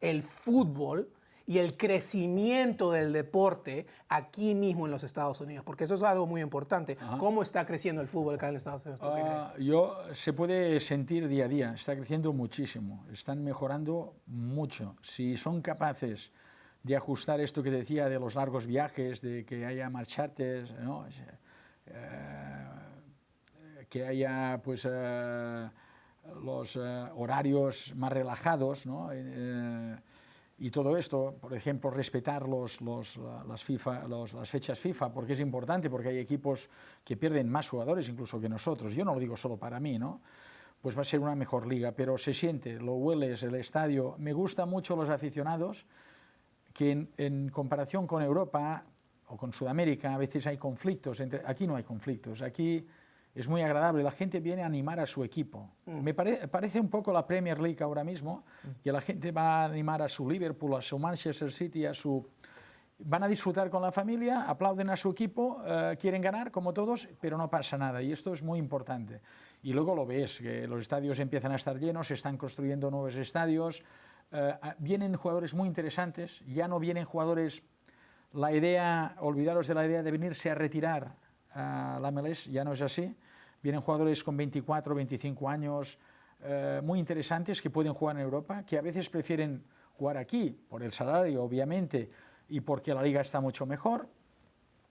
el fútbol y el crecimiento del deporte aquí mismo en los Estados Unidos? Porque eso es algo muy importante. ¿Cómo está creciendo el fútbol acá en los Estados Unidos? Se puede sentir día a día, está creciendo muchísimo, están mejorando mucho. Si son capaces de ajustar esto que decía de los largos viajes, de que haya marchartes, ¿no? Que haya pues, los horarios más relajados, ¿no? Y todo esto, por ejemplo, respetar las fechas FIFA, porque es importante, porque hay equipos que pierden más jugadores incluso que nosotros. Yo no lo digo solo para mí, ¿no? Pues va a ser una mejor liga, pero se siente, lo hueles, el estadio. Me gustan mucho los aficionados, que en comparación con Europa o con Sudamérica a veces hay conflictos. Aquí no hay conflictos, aquí es muy agradable, la gente viene a animar a su equipo. Me parece un poco la Premier League ahora mismo, que la gente va a animar a su Liverpool, a su Manchester City, van a disfrutar con la familia, aplauden a su equipo, quieren ganar como todos, pero no pasa nada, y esto es muy importante. Y luego lo ves, que los estadios empiezan a estar llenos, se están construyendo nuevos estadios, vienen jugadores muy interesantes, ya no vienen jugadores, olvidaros de la idea de venirse a retirar a la MLS, ya no es así. Vienen jugadores con 24, 25 años, muy interesantes, que pueden jugar en Europa, que a veces prefieren jugar aquí, por el salario, obviamente, y porque la liga está mucho mejor.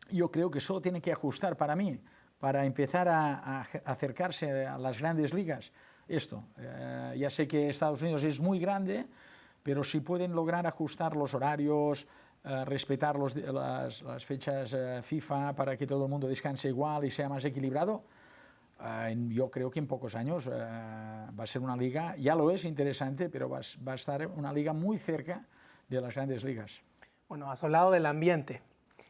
Yo creo que solo tienen que ajustar para mí, para empezar a acercarse a las grandes ligas. Ya sé que Estados Unidos es muy grande, pero si pueden lograr ajustar los horarios, respetar las fechas FIFA para que todo el mundo descanse igual y sea más equilibrado, yo creo que en pocos años va a ser una liga, ya lo es interesante, pero va a estar una liga muy cerca de las grandes ligas. Bueno, has hablado del ambiente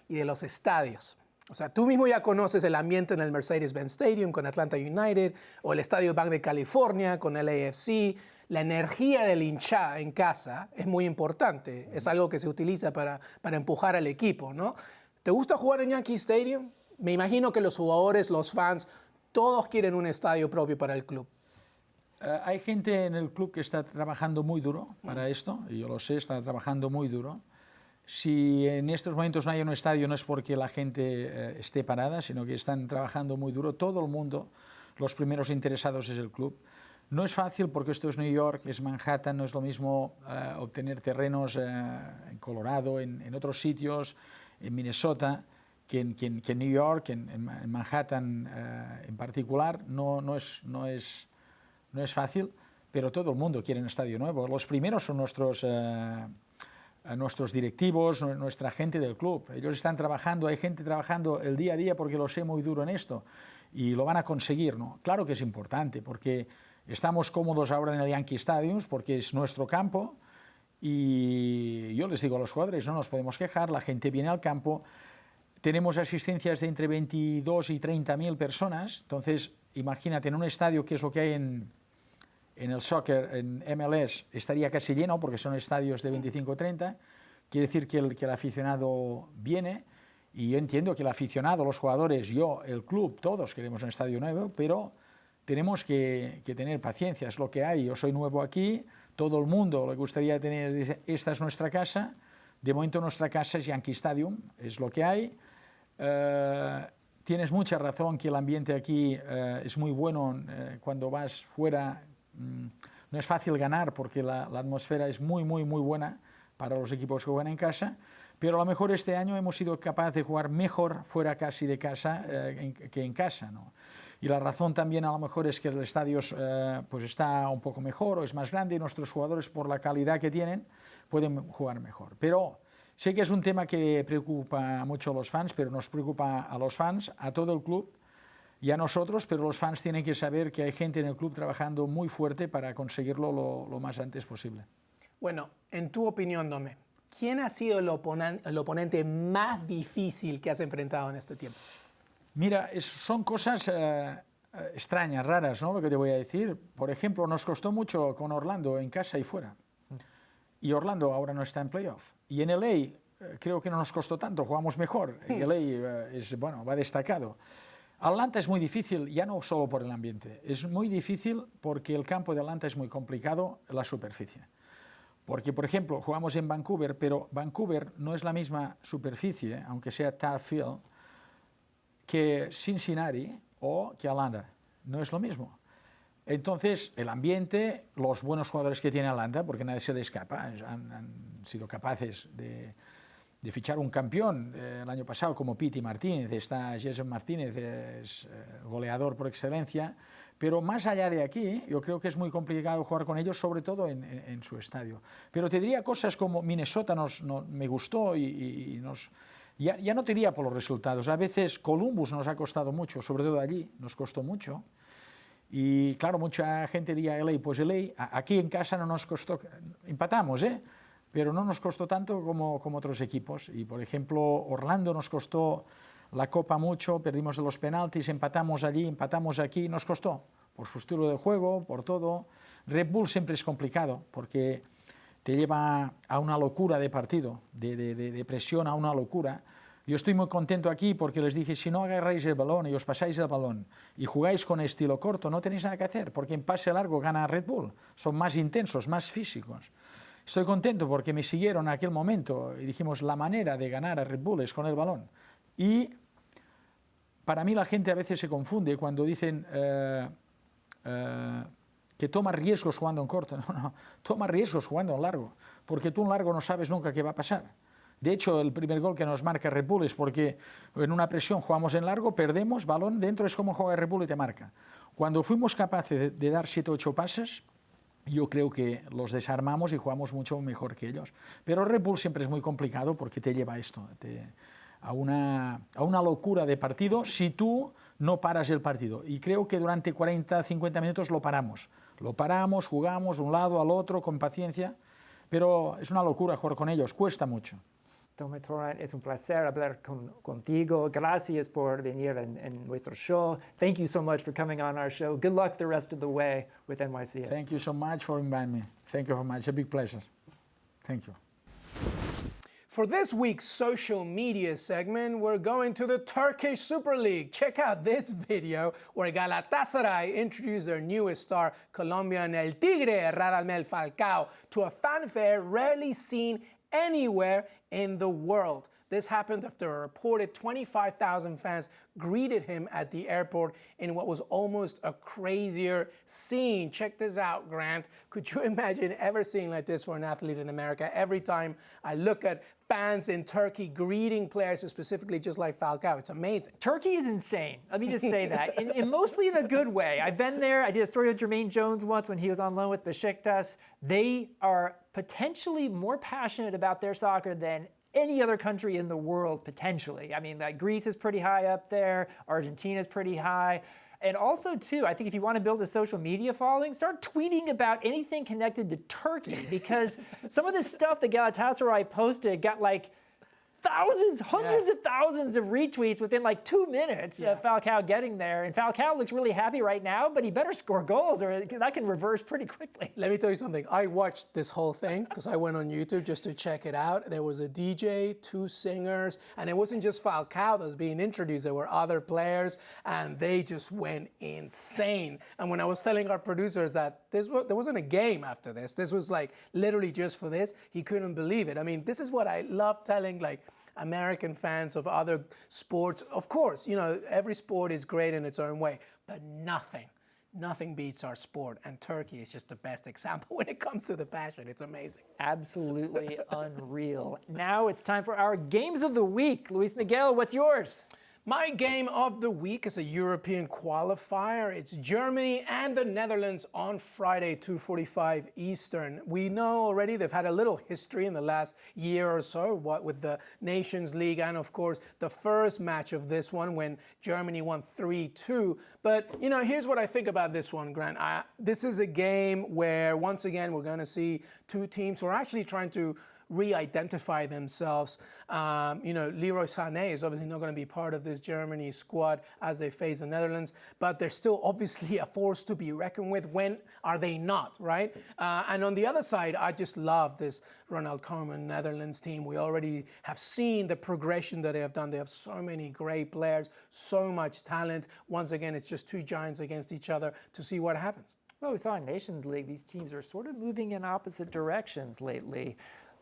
y de los estadios. O sea, tú mismo ya conoces el ambiente en el Mercedes-Benz Stadium con Atlanta United o el Estadio Bank de California con el AFC. La energía del hincha en casa es muy importante. Es algo que se utiliza para empujar al equipo, ¿no? ¿Te gusta jugar en Yankee Stadium? Me imagino que los jugadores, los fans, todos quieren un estadio propio para el club. Hay gente en el club que está trabajando muy duro para esto, y yo lo sé, está trabajando muy duro. Si en estos momentos no hay un estadio, no es porque la gente esté parada, sino que están trabajando muy duro. Todo el mundo, los primeros interesados es el club. No es fácil porque esto es New York, es Manhattan, no es lo mismo obtener terrenos en Colorado, en otros sitios, en Minnesota, que en New York, en Manhattan en particular. No es fácil, pero todo el mundo quiere un estadio nuevo. Los primeros son nuestros directivos, nuestra gente del club. Ellos están trabajando, hay gente trabajando el día a día porque lo sé muy duro en esto y lo van a conseguir, ¿no? Claro que es importante porque estamos cómodos ahora en el Yankee Stadium porque es nuestro campo y yo les digo a los jugadores, no nos podemos quejar, la gente viene al campo, tenemos asistencias de entre 22 y 30.000 personas, entonces imagínate en un estadio que es lo que hay en el soccer, en MLS, estaría casi lleno porque son estadios de 25-30, quiere decir que el aficionado viene, y yo entiendo que el aficionado, los jugadores, yo, el club, todos queremos un estadio nuevo, pero tenemos que tener paciencia, es lo que hay. Yo soy nuevo aquí, todo el mundo le gustaría tener, dice, esta es nuestra casa, de momento nuestra casa es Yankee Stadium, es lo que hay. Tienes mucha razón que el ambiente aquí es muy bueno cuando vas fuera. No es fácil ganar porque la atmósfera es muy buena para los equipos que juegan en casa, pero a lo mejor este año hemos sido capaces de jugar mejor fuera casi de casa que en casa, ¿no? Y la razón también a lo mejor es que el estadio pues está un poco mejor o es más grande y nuestros jugadores por la calidad que tienen pueden jugar mejor. Pero sé que es un tema que preocupa mucho a los fans, pero nos preocupa a los fans, a todo el club y a nosotros, pero los fans tienen que saber que hay gente en el club trabajando muy fuerte para conseguirlo lo más antes posible. Bueno, en tu opinión, Dome, ¿quién ha sido el oponente más difícil que has enfrentado en este tiempo? Mira, son cosas extrañas, raras, ¿no? Lo que te voy a decir. Por ejemplo, nos costó mucho con Orlando en casa y fuera. Y Orlando ahora no está en playoff. Y en LA creo que no nos costó tanto, jugamos mejor. LA va destacado. Atlanta es muy difícil, ya no solo por el ambiente, es muy difícil porque el campo de Atlanta es muy complicado, la superficie. Porque, por ejemplo, jugamos en Vancouver, pero Vancouver no es la misma superficie, aunque sea Tar Field, que Cincinnati o que Atlanta. No es lo mismo. Entonces, el ambiente, los buenos jugadores que tiene Atlanta, porque nadie se le escapa, han sido capaces de fichar un campeón el año pasado como Piti Martínez. Está Jason Martínez, es goleador por excelencia. Pero más allá de aquí, yo creo que es muy complicado jugar con ellos, sobre todo en su estadio. Pero te diría cosas como Minnesota me gustó y nos... Ya no te diría por los resultados. A veces Columbus nos ha costado mucho, sobre todo allí, nos costó mucho. Y claro, mucha gente diría LA, pues LA, aquí en casa no nos costó, empatamos, pero no nos costó tanto como otros equipos. Y por ejemplo, Orlando nos costó la Copa mucho, perdimos los penaltis, empatamos allí, empatamos aquí, nos costó, por su estilo de juego, por todo. Red Bull siempre es complicado, porque te lleva a una locura de partido, de presión a una locura. Yo estoy muy contento aquí porque les dije, si no agarráis el balón y os pasáis el balón y jugáis con estilo corto, no tenéis nada que hacer, porque en pase largo gana Red Bull, son más intensos, más físicos. Estoy contento porque me siguieron en aquel momento y dijimos, la manera de ganar a Red Bull es con el balón. Y para mí la gente a veces se confunde cuando dicen que toma riesgos jugando en corto. No, toma riesgos jugando en largo, porque tú en largo no sabes nunca qué va a pasar. De hecho, el primer gol que nos marca Red Bull es porque en una presión jugamos en largo, perdemos, balón dentro, es como juega Red Bull y te marca. Cuando fuimos capaces de dar 7 o 8 pases, yo creo que los desarmamos y jugamos mucho mejor que ellos. Pero Red Bull siempre es muy complicado porque te lleva a esto, a una locura de partido si tú no paras el partido. Y creo que durante 40, 50 minutos lo paramos. Lo paramos, jugamos de un lado al otro con paciencia, pero es una locura jugar con ellos, cuesta mucho. Dominic Torrent, es un placer hablar contigo. Gracias por venir en nuestro show. Thank you so much for coming on our show. Good luck the rest of the way with NYCFC. Thank you so much for inviting me. Thank you very much. It's a big pleasure. Thank you. For this week's social media segment, we're going to the Turkish Super League. Check out this video where Galatasaray introduced their newest star, Colombian El Tigre Radamel Falcao, to a fanfare rarely seen anywhere in the world. This happened after a reported 25,000 fans greeted him at the airport in what was almost a crazier scene. Check this out, Grant. Could you imagine ever seeing like this for an athlete in America? Every time I look at fans in Turkey greeting players, specifically just like Falcao, it's amazing. Turkey is insane. Let me just say that, and mostly in a good way. I've been there. I did a story with Jermaine Jones once when he was on loan with Besiktas. They are potentially more passionate about their soccer than any other country in the world, potentially. I mean, like Greece is pretty high up there. Argentina is pretty high. And also, too, I think if you want to build a social media following, start tweeting about anything connected to Turkey, because some of the stuff that Galatasaray posted got like thousands, hundreds of thousands of retweets within like 2 minutes of Falcao getting there. And Falcao looks really happy right now, but he better score goals or that can reverse pretty quickly. Let me tell you something. I watched this whole thing because I went on YouTube just to check it out. There was a DJ, 2 singers, and it wasn't just Falcao that was being introduced. There were other players, and they just went insane. And when I was telling our producers that there wasn't a game after this, this was like literally just for this, he couldn't believe it. I mean, this is what I love telling like American fans of other sports. Of course, you know, every sport is great in its own way, but nothing beats our sport. And Turkey is just the best example when it comes to the passion. It's amazing. Absolutely unreal. Now it's time for our games of the week. Luis Miguel, what's yours? My game of the week is a European qualifier. It's Germany and the Netherlands on Friday, 2:45 Eastern. We know already they've had a little history in the last year or so, what with the Nations League and, of course, the first match of this one when Germany won 3-2. But, you know, here's what I think about this one, Grant. This is a game where, once again, we're going to see 2 teams who are actually trying to re-identify themselves. You know, Leroy Sané is obviously not going to be part of this Germany squad as they face the Netherlands, but they're still obviously a force to be reckoned with. When are they not, right? And on the other side, I just love this Ronald Koeman Netherlands team. We already have seen the progression that they have done. They have so many great players, so much talent. Once again, it's just 2 giants against each other to see what happens. Well, we saw in Nations League, these teams are sort of moving in opposite directions lately.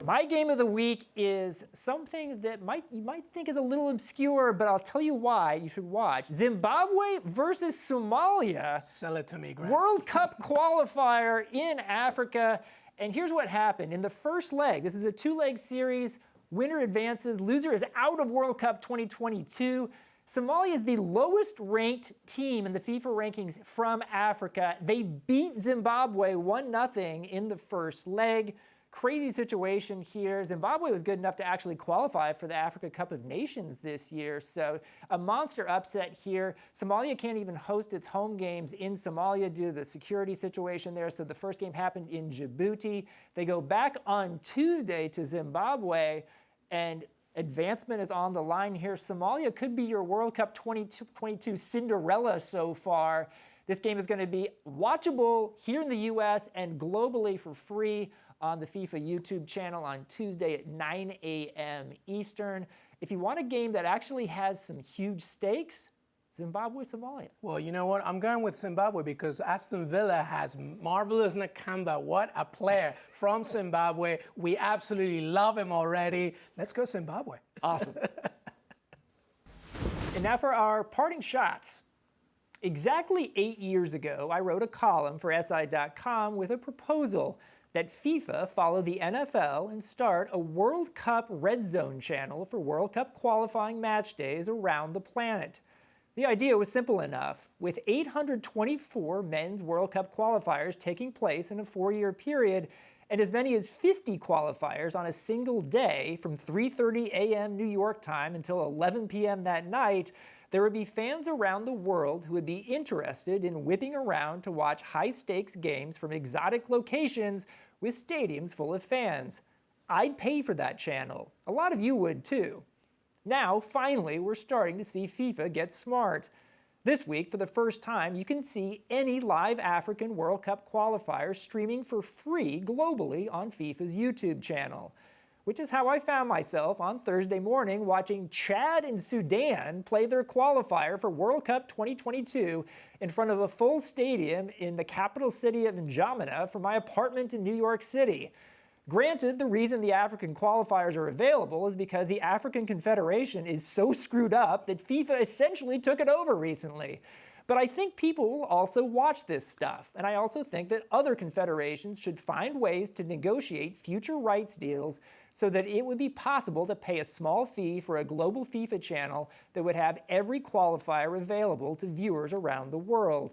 My game of the week is something that you might think is a little obscure, but I'll tell you why you should watch. Zimbabwe versus Somalia. Sell it to me, Grant. World Cup qualifier in Africa. And here's what happened. In the first leg, this is a two-leg series, winner advances, loser is out of World Cup 2022. Somalia is the lowest ranked team in the FIFA rankings from Africa. They beat Zimbabwe 1-0 in the first leg. Crazy situation here. Zimbabwe was good enough to actually qualify for the Africa Cup of Nations this year, so a monster upset here. Somalia can't even host its home games in Somalia due to the security situation there, so the first game happened in Djibouti. They go back on Tuesday to Zimbabwe, and advancement is on the line here. Somalia could be your World Cup 2022 Cinderella so far. This game is going to be watchable here in the US and globally for free on the FIFA YouTube channel on Tuesday at 9 a.m. Eastern. If you want a game that actually has some huge stakes, Zimbabwe, Somalia. Well, you know what? I'm going with Zimbabwe because Aston Villa has Marvelous Nakamba. What a player from Zimbabwe. We absolutely love him already. Let's go Zimbabwe. Awesome. And now for our parting shots. Exactly 8 years ago, I wrote a column for SI.com with a proposal that FIFA follow the NFL and start a World Cup Red Zone channel for World Cup qualifying match days around the planet. The idea was simple enough. With 824 men's World Cup qualifiers taking place in a 4-year period, and as many as 50 qualifiers on a single day from 3:30 a.m. New York time until 11 p.m. that night, there would be fans around the world who would be interested in whipping around to watch high-stakes games from exotic locations with stadiums full of fans. I'd pay for that channel. A lot of you would too. Now, finally, we're starting to see FIFA get smart. This week, for the first time, you can see any live African World Cup qualifiers streaming for free globally on FIFA's YouTube channel, which is how I found myself on Thursday morning watching Chad and Sudan play their qualifier for World Cup 2022 in front of a full stadium in the capital city of N'Djamena from my apartment in New York City. Granted, the reason the African qualifiers are available is because the African Confederation is so screwed up that FIFA essentially took it over recently. But I think people will also watch this stuff, and I also think that other confederations should find ways to negotiate future rights deals so that it would be possible to pay a small fee for a global FIFA channel that would have every qualifier available to viewers around the world.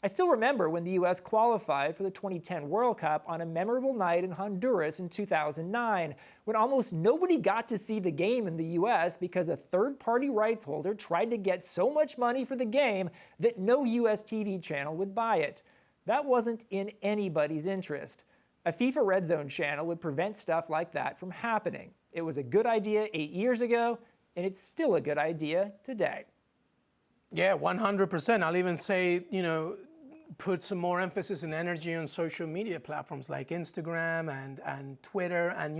I still remember when the US qualified for the 2010 World Cup on a memorable night in Honduras in 2009, when almost nobody got to see the game in the US because a third-party rights holder tried to get so much money for the game that no US TV channel would buy it. That wasn't in anybody's interest. A FIFA Red Zone channel would prevent stuff like that from happening. It was a good idea 8 years ago, and it's still a good idea today. Yeah, 100%. I'll even say, put some more emphasis and energy on social media platforms like Instagram and Twitter, and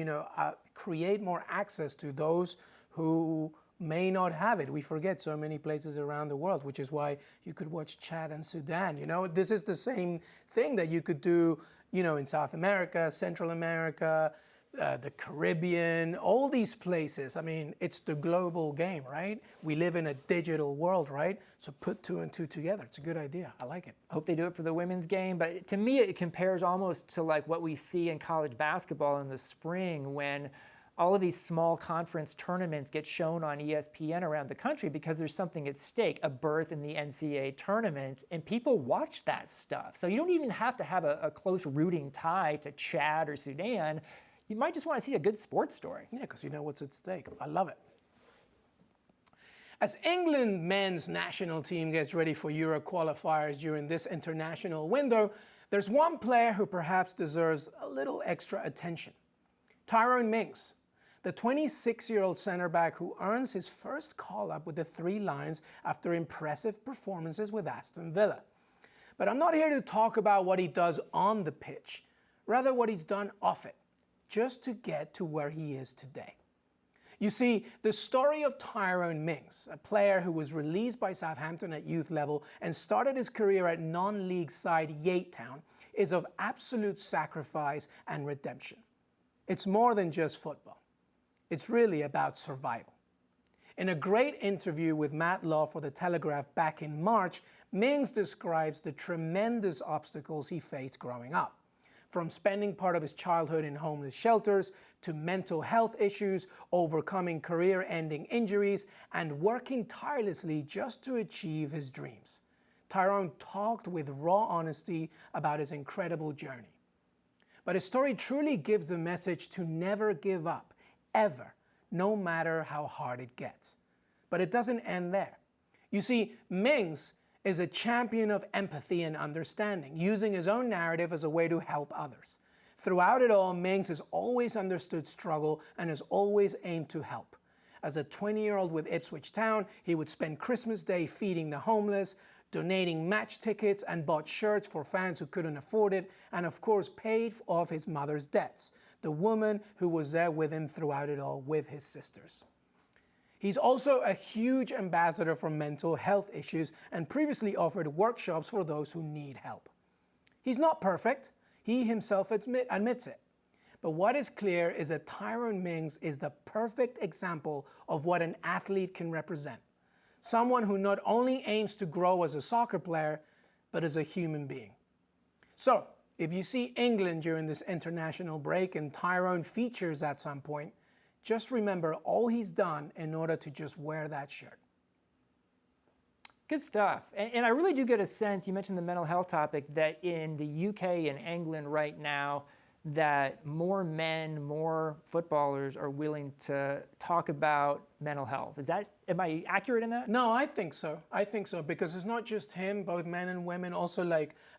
create more access to those who may not have it. We forget so many places around the world, which is why you could watch Chad and Sudan. This is the same thing that you could do, in South America, Central America, the Caribbean, all these places. I mean, it's the global game, right? We live in a digital world, right? So put 2 and 2 together. It's a good idea. I like it. I hope they do it for the women's game, but to me it compares almost to like what we see in college basketball in the spring when all of these small conference tournaments get shown on ESPN around the country because there's something at stake, a berth in the NCAA tournament, and people watch that stuff. So you don't even have to have a close rooting tie to Chad or Sudan. You might just want to see a good sports story. Yeah, because you know what's at stake. I love it. As England men's national team gets ready for Euro qualifiers during this international window, there's one player who perhaps deserves a little extra attention. Tyrone Mings, the 26-year-old center back who earns his first call-up with the Three Lions after impressive performances with Aston Villa. But I'm not here to talk about what he does on the pitch, rather what he's done off it, just to get to where he is today. You see, the story of Tyrone Mings, a player who was released by Southampton at youth level and started his career at non-league side Yatetown, is of absolute sacrifice and redemption. It's more than just football. It's really about survival. In a great interview with Matt Law for The Telegraph back in March, Mings describes the tremendous obstacles he faced growing up. From spending part of his childhood in homeless shelters, to mental health issues, overcoming career-ending injuries, and working tirelessly just to achieve his dreams. Tyrone talked with raw honesty about his incredible journey. But his story truly gives the message to never give up, ever, no matter how hard it gets. But it doesn't end there. You see, Mings is a champion of empathy and understanding, using his own narrative as a way to help others. Throughout it all, Mings has always understood struggle and has always aimed to help. As a 20-year-old with Ipswich Town, he would spend Christmas Day feeding the homeless, donating match tickets and bought shirts for fans who couldn't afford it, and of course paid off his mother's debts, the woman who was there with him throughout it all with his sisters. He's also a huge ambassador for mental health issues and previously offered workshops for those who need help. He's not perfect, he himself admits it. But what is clear is that Tyrone Mings is the perfect example of what an athlete can represent. Someone who not only aims to grow as a soccer player, but as a human being. So, if you see England during this international break and Tyrone features at some point, just remember all he's done in order to just wear that shirt. Good stuff. And I really do get a sense, you mentioned the mental health topic, that in the UK and England right now, that more men, more footballers are willing to talk about mental health. Am I accurate in that? No, I think so. I think so, because it's not just him, both men and women. Also,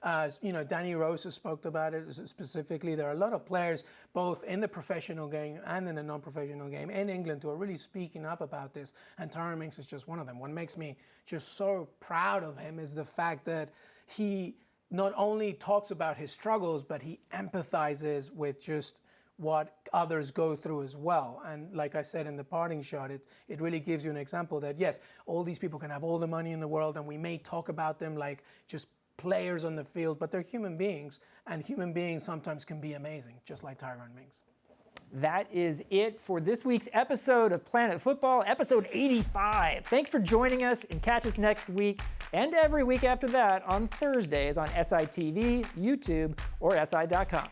Danny Rose has spoke about it specifically. There are a lot of players, both in the professional game and in the non-professional game in England, who are really speaking up about this. And Tyrone Mings is just one of them. What makes me just so proud of him is the fact that he not only talks about his struggles, but he empathizes with just what others go through as well. And like I said in the parting shot, it really gives you an example that, yes, all these people can have all the money in the world, and we may talk about them like just players on the field, but they're human beings, and human beings sometimes can be amazing, just like Tyrone Mings. That is it for this week's episode of Planet Football, episode 85. Thanks for joining us, and catch us next week and every week after that on Thursdays on SITV, YouTube, or SI.com.